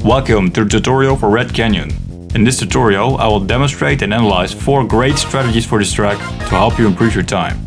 Welcome to the tutorial for Red Canyon. In this tutorial, I will demonstrate and analyze 4 great strategies for this track to help you improve your time.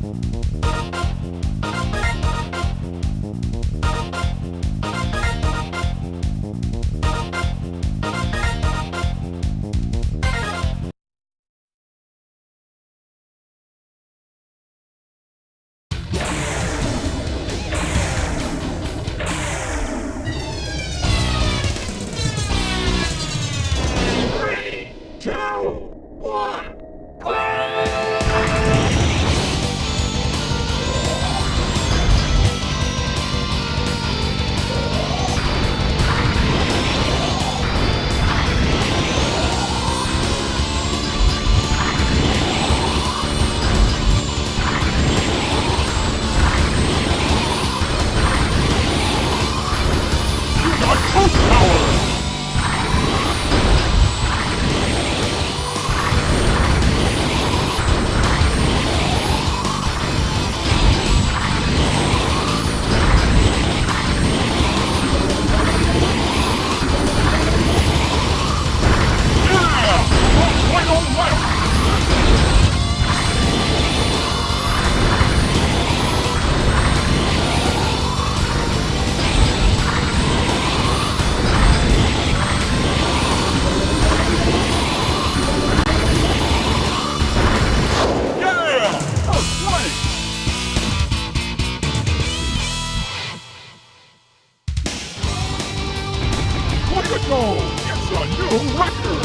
It's a new record!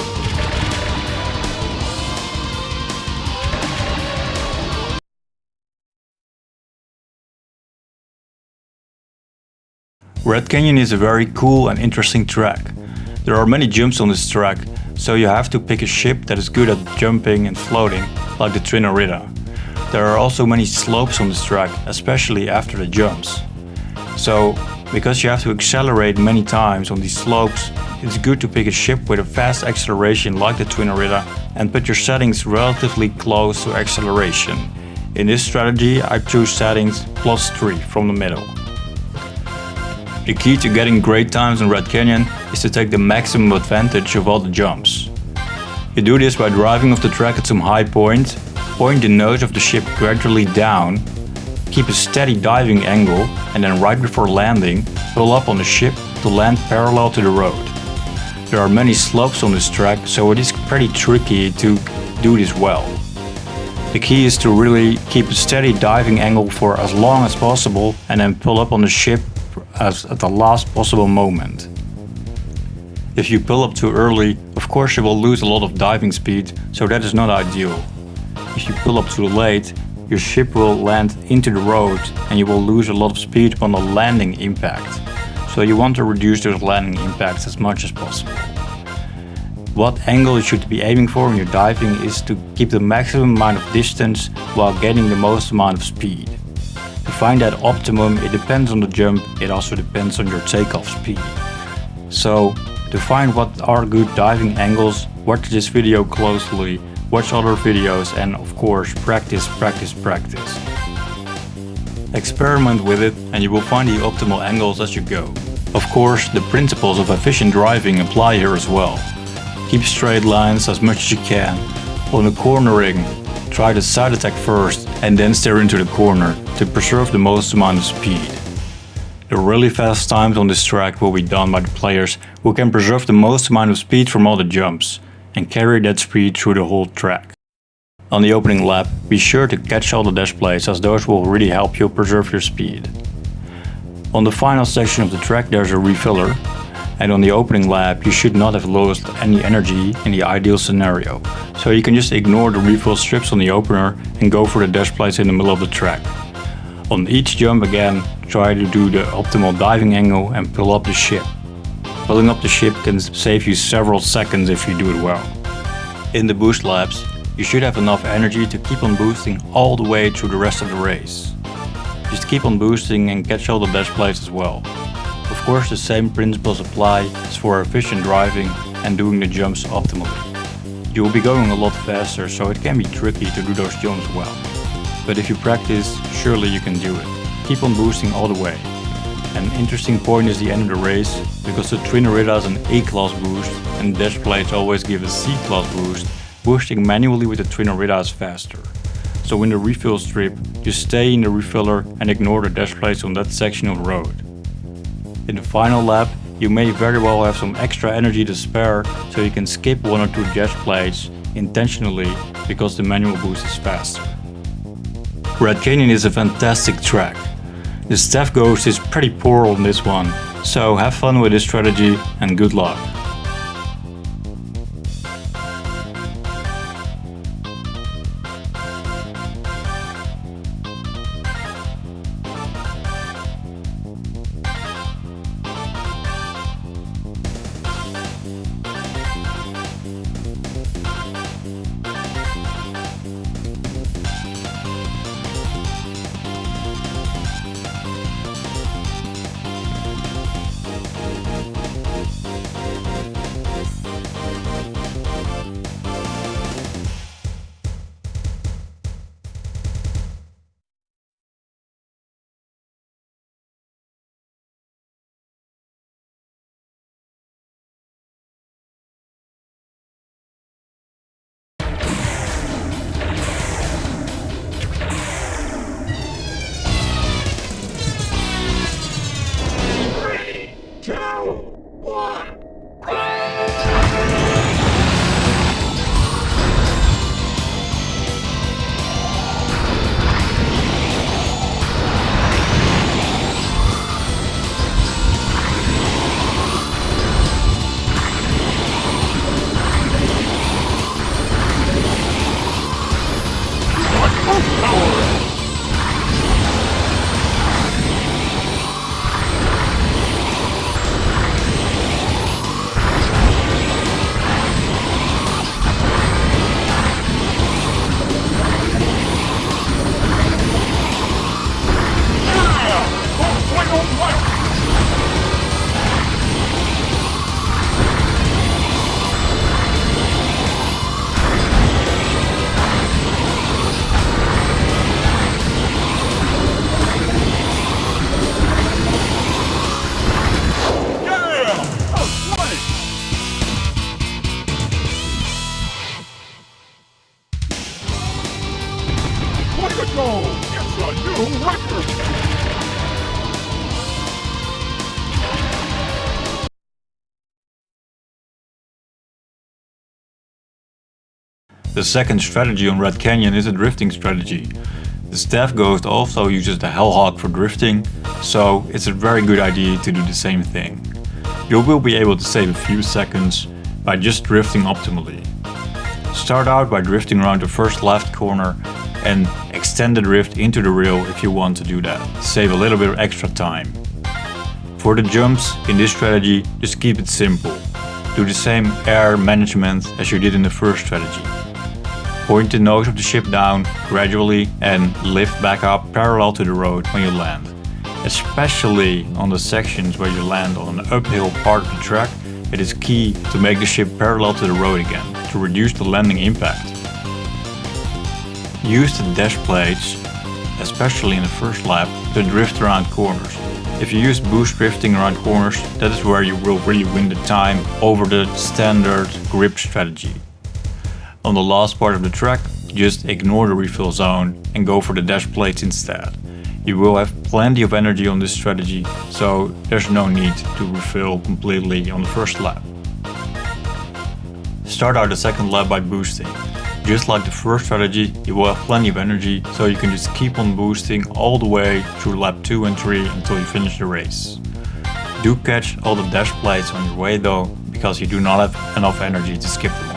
Red Canyon is a very cool and interesting track. There are many jumps on this track, so you have to pick a ship that is good at jumping and floating, like the Twin Orita. There are also many slopes on this track, especially after the jumps. So, because you have to accelerate many times on these slopes, it's good to pick a ship with a fast acceleration like the Twin Orita and put your settings relatively close to acceleration. In this strategy, I choose settings +3 from the middle. The key to getting great times in Red Canyon is to take the maximum advantage of all the jumps. You do this by driving off the track at some high point the nose of the ship gradually down, keep a steady diving angle, and then right before landing, pull up on the ship to land parallel to the road. There are many slopes on this track, so it is pretty tricky to do this well. The key is to really keep a steady diving angle for as long as possible and then pull up on the ship at the last possible moment. If you pull up too early, of course you will lose a lot of diving speed, so that is not ideal. If you pull up too late, your ship will land into the road and you will lose a lot of speed on the landing impact. So you want to reduce those landing impacts as much as possible. What angle you should be aiming for when you're diving is to keep the maximum amount of distance while gaining the most amount of speed. To find that optimum, it depends on the jump, it also depends on your takeoff speed. So, to find what are good diving angles, watch this video closely, watch other videos, and of course practice. Experiment with it and you will find the optimal angles as you go. Of course, the principles of efficient driving apply here as well. Keep straight lines as much as you can. On the cornering, try the side attack first and then steer into the corner to preserve the most amount of speed. The really fast times on this track will be done by the players who can preserve the most amount of speed from all the jumps and carry that speed through the whole track. On the opening lap, be sure to catch all the dash plays as those will really help you preserve your speed. On the final section of the track there's a refiller, and on the opening lap you should not have lost any energy in the ideal scenario, so you can just ignore the refill strips on the opener and go for the dash plays in the middle of the track. On each jump again, try to do the optimal diving angle and pull up the ship. Pulling up the ship can save you several seconds if you do it well. In the boost laps, you should have enough energy to keep on boosting all the way through the rest of the race. Just keep on boosting and catch all the dash plays as well. Of course, the same principles apply as for efficient driving and doing the jumps optimally. You will be going a lot faster, so it can be tricky to do those jumps well. But if you practice, surely you can do it. Keep on boosting all the way. An interesting point is the end of the race, because the Twin Arita is an A-class boost and dash plates always give a C-class boost. Boosting manually with the Twin Arita is faster. So in the refill strip, just stay in the refiller and ignore the dash plates on that section of road. In the final lap, you may very well have some extra energy to spare, so you can skip one or two dash plates intentionally because the manual boost is faster. Red Canyon is a fantastic track. The Staff Ghost is pretty poor on this one, so have fun with this strategy and good luck. The second strategy on Red Canyon is a drifting strategy. The Staff Ghost also uses the Hellhawk for drifting, so it's a very good idea to do the same thing. You will be able to save a few seconds by just drifting optimally. Start out by drifting around the first left corner and extend the drift into the rail if you want to do that. Save a little bit of extra time. For the jumps in this strategy, just keep it simple. Do the same air management as you did in the first strategy. Point the nose of the ship down gradually and lift back up parallel to the road when you land. Especially on the sections where you land on an uphill part of the track, it is key to make the ship parallel to the road again, to reduce the landing impact. Use the dash plates, especially in the first lap, to drift around corners. If you use boost drifting around corners, that is where you will really win the time over the standard grip strategy. On the last part of the track, just ignore the refill zone and go for the dash plates instead. You will have plenty of energy on this strategy, so there's no need to refill completely on the first lap. Start out the second lap by boosting. Just like the first strategy, you will have plenty of energy, so you can just keep on boosting all the way through lap 2 and 3 until you finish the race. Do catch all the dash plates on your way though, because you do not have enough energy to skip them all.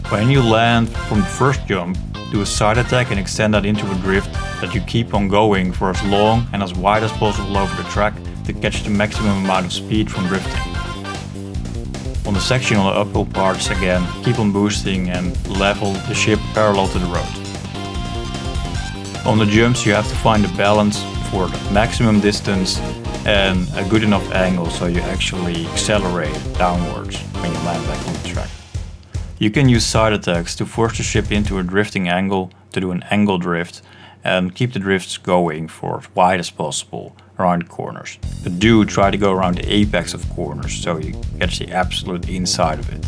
When you land from the first jump, do a side attack and extend that into a drift that you keep on going for as long and as wide as possible over the track to catch the maximum amount of speed from drifting. On the section on the uphill parts again, keep on boosting and level the ship parallel to the road. On the jumps you have to find a balance for the maximum distance and a good enough angle so you actually accelerate downwards when you land back on the track. You can use side attacks to force the ship into a drifting angle to do an angle drift and keep the drifts going for as wide as possible around corners. But do try to go around the apex of corners so you catch the absolute inside of it.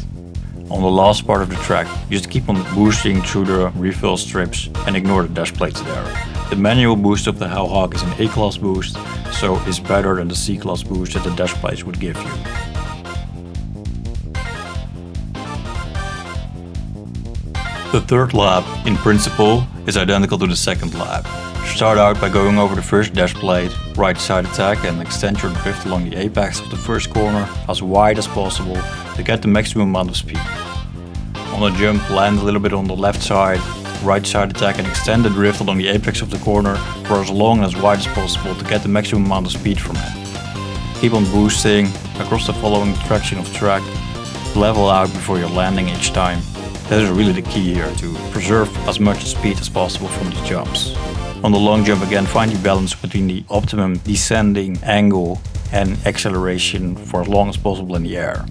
On the last part of the track, just keep on boosting through the refill strips and ignore the dash plates there. The manual boost of the Hellhawk is an A-class boost, so it's better than the C-class boost that the dash plates would give you. The third lap, in principle, is identical to the second lap. Start out by going over the first dash plate, right side attack, and extend your drift along the apex of the first corner as wide as possible to get the maximum amount of speed. On the jump, land a little bit on the left side, right side attack, and extend the drift along the apex of the corner for as long and as wide as possible to get the maximum amount of speed from it. Keep on boosting across the following section of track, level out before you're landing each time. That is really the key here, to preserve as much speed as possible from these jumps. On the long jump again, find your balance between the optimum descending angle and acceleration for as long as possible in the air.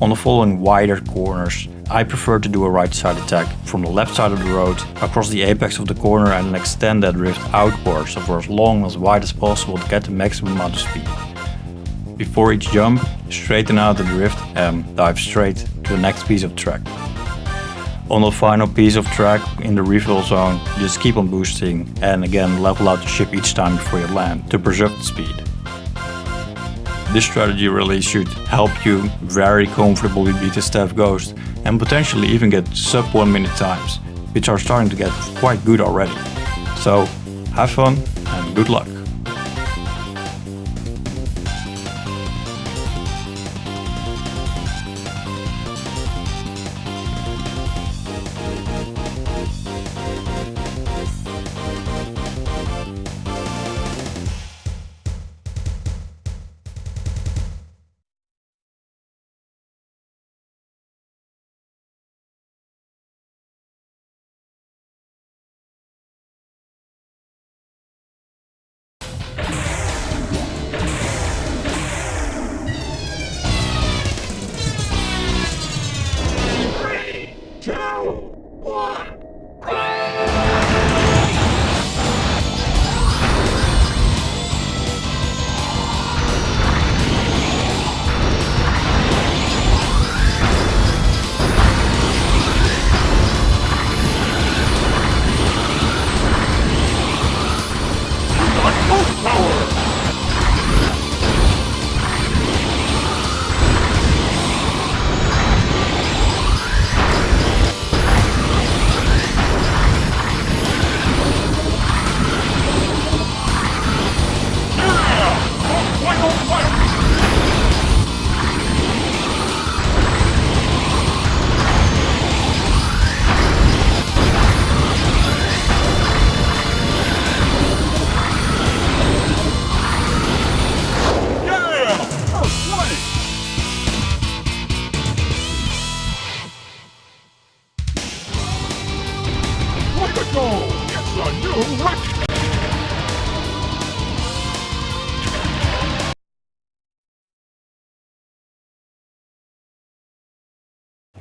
On the following wider corners, I prefer to do a right side attack from the left side of the road across the apex of the corner and then extend that drift outwards for as long and as wide as possible to get the maximum amount of speed. Before each jump, straighten out the drift and dive straight to the next piece of track. On the final piece of track in the refill zone, just keep on boosting and again level out the ship each time before you land to preserve the speed. This strategy really should help you very comfortably beat the Stealth Ghost and potentially even get sub 1 minute times, which are starting to get quite good already. So have fun and good luck.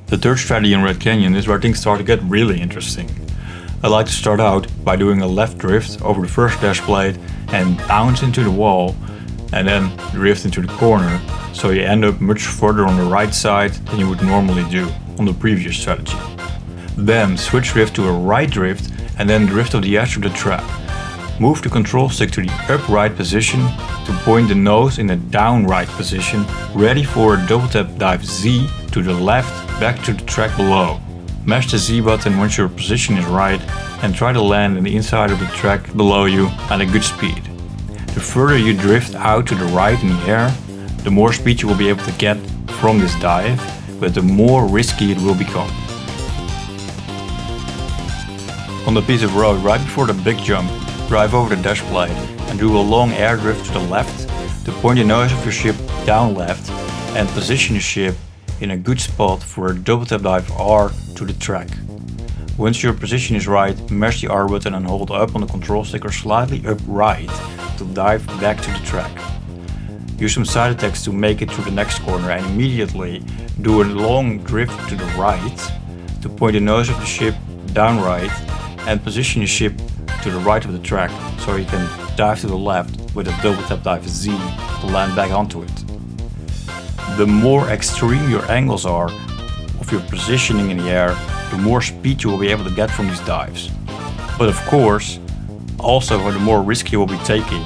The third strategy in Red Canyon is where things start to get really interesting. I like to start out by doing a left drift over the first dash plate and bounce into the wall and then drift into the corner, so you end up much further on the right side than you would normally do on the previous strategy. Then switch drift to a right drift and then drift to the edge of the track. Move the control stick to the upright position to point the nose in a down right position, ready for a double tap dive Z to the left back to the track below. Mash the Z button once your position is right and try to land in the inside of the track below you at a good speed. The further you drift out to the right in the air, the more speed you will be able to get from this dive, but the more risky it will become. On the piece of road right before the big jump, drive over the dash plate and do a long air drift to the left to point the nose of your ship down left and position the ship in a good spot for a double tap dive R to the track. Once your position is right, mash the R button and hold up on the control stick or slightly up right to dive back to the track. Use some side attacks to make it to the next corner and immediately do a long drift to the right to point the nose of the ship down right and position the ship to the right of the track so you can dive to the left with a double tap dive Z to land back onto it. The more extreme your angles are of your positioning in the air, the more speed you will be able to get from these dives. But of course, also the more risk you will be taking.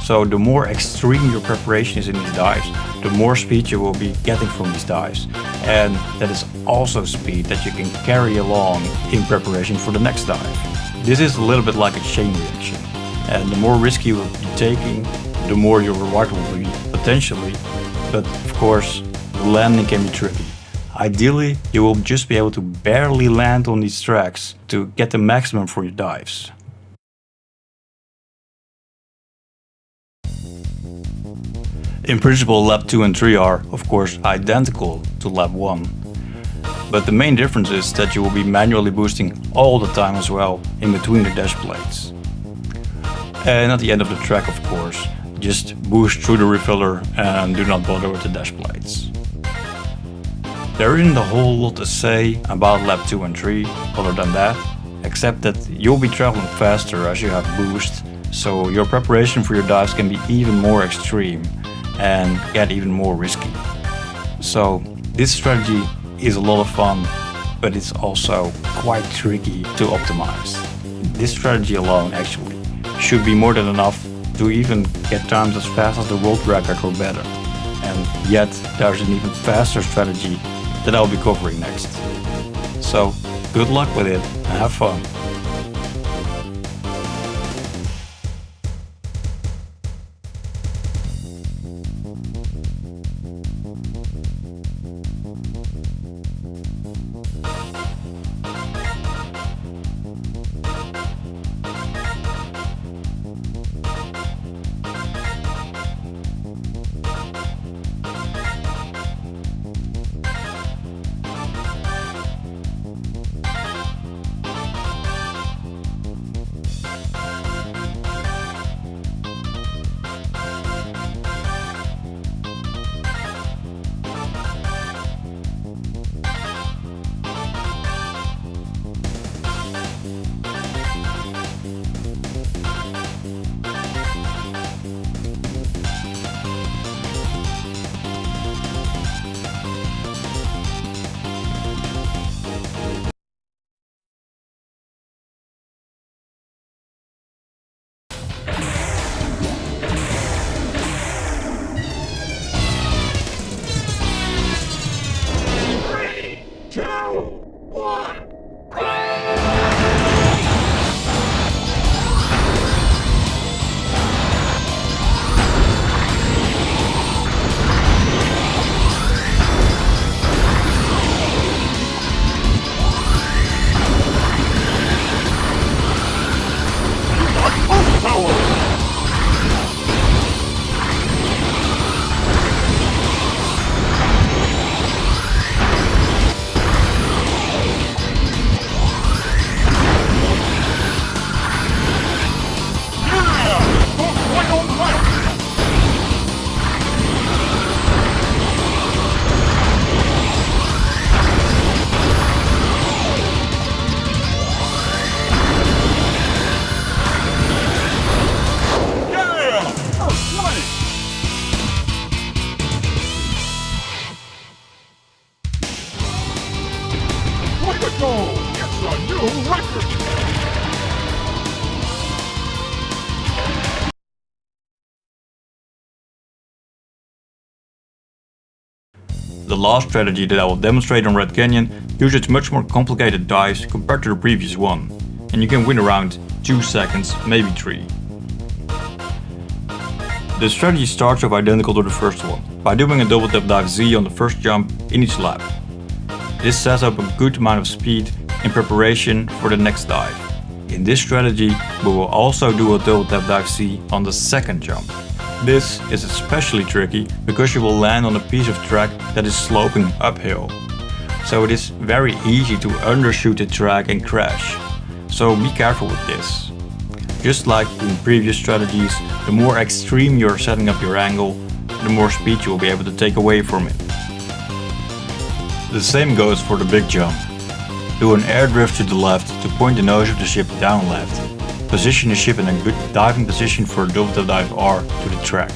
So the more extreme your preparation is in these dives, the more speed you will be getting from these dives. And that is also speed that you can carry along in preparation for the next dive. This is a little bit like a chain reaction. And the more risk you will be taking, the more your reward will be potentially. But of course, the landing can be tricky. Ideally, you will just be able to barely land on these tracks to get the maximum for your dives. In principle, lap 2 and 3 are, of course, identical to lap 1. But the main difference is that you will be manually boosting all the time as well in between the dash plates. And at the end of the track, of course, just boost through the refiller and do not bother with the dash plates. There isn't a whole lot to say about lap 2 and 3 other than that, except that you'll be traveling faster as you have boost, so your preparation for your dives can be even more extreme and get even more risky. So this strategy is a lot of fun, but it's also quite tricky to optimize. This strategy alone actually should be more than enough to even get times as fast as the world record or better. And yet there's an even faster strategy that I'll be covering next. So good luck with it and have fun. The last strategy that I will demonstrate on Red Canyon uses much more complicated dives compared to the previous one, and you can win around 2 seconds, maybe 3. The strategy starts off identical to the first one, by doing a double tap dive Z on the first jump in each lap. This sets up a good amount of speed in preparation for the next dive. In this strategy, we will also do a double tap dive Z on the second jump. This is especially tricky because you will land on a piece of track that is sloping uphill. So it is very easy to undershoot the track and crash. So be careful with this. Just like in previous strategies, the more extreme you're setting up your angle, the more speed you will be able to take away from it. The same goes for the big jump. Do an air drift to the left to point the nose of the ship down left. position the ship in a good diving position for a double tap dive R to the track.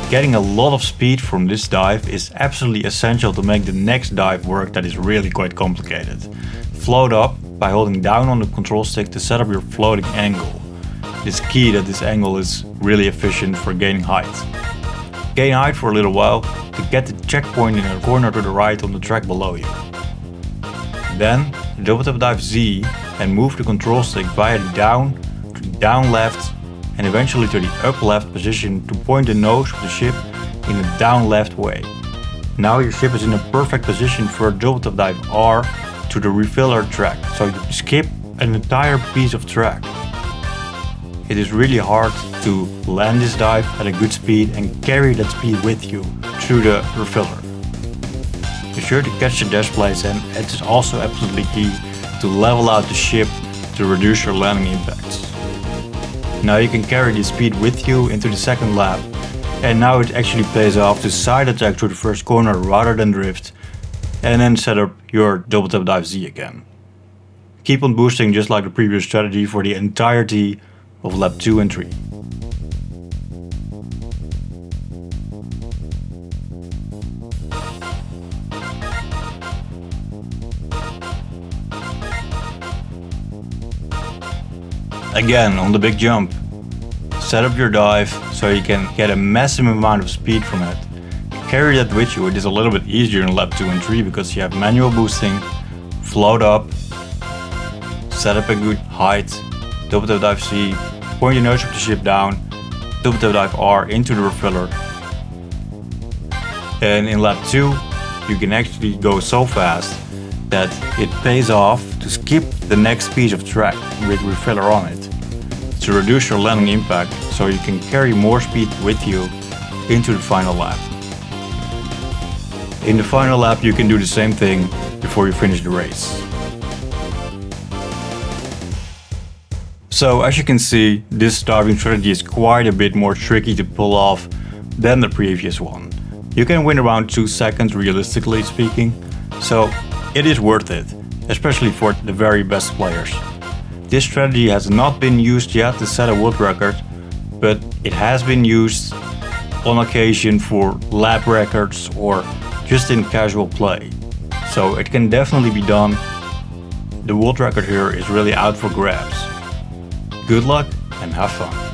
Getting a lot of speed from this dive is absolutely essential to make the next dive work that is really quite complicated. Float up by holding down on the control stick to set up your floating angle. It is key that this angle is really efficient for gaining height. Gain height for a little while to get the checkpoint in a corner to the right on the track below you. Then double tap dive Z and move the control stick via the down to the down left and eventually to the up left position to point the nose of the ship in a down left way. Now your ship is in a perfect position for a double tap dive R to the refiller track, so you skip an entire piece of track. It is really hard to land this dive at a good speed and carry that speed with you through the refiller. Be sure to catch the dash plates, and it is also absolutely key to level out the ship to reduce your landing impacts. Now you can carry the speed with you into the second lap, and now it actually pays off to side attack through the first corner rather than drift, and then set up your double tap dive Z again. Keep on boosting just like the previous strategy for the entirety of lap 2 and 3. Again, on the big jump, set up your dive so you can get a massive amount of speed from it. Carry that with you. It is a little bit easier in lap 2 and 3 because you have manual boosting, float up, set up a good height, double tap dive C, point your nose of the ship down, double tap dive R into the refiller. And in lap 2 you can actually go so fast that it pays off to skip the next piece of track with refiller on it to reduce your landing impact so you can carry more speed with you into the final lap. In the final lap you can do the same thing before you finish the race. So as you can see, this diving strategy is quite a bit more tricky to pull off than the previous one. You can win around 2 seconds realistically speaking, so it is worth it, especially for the very best players. This strategy has not been used yet to set a world record, but it has been used on occasion for lap records or just in casual play. So it can definitely be done. The world record here is really out for grabs. Good luck and have fun.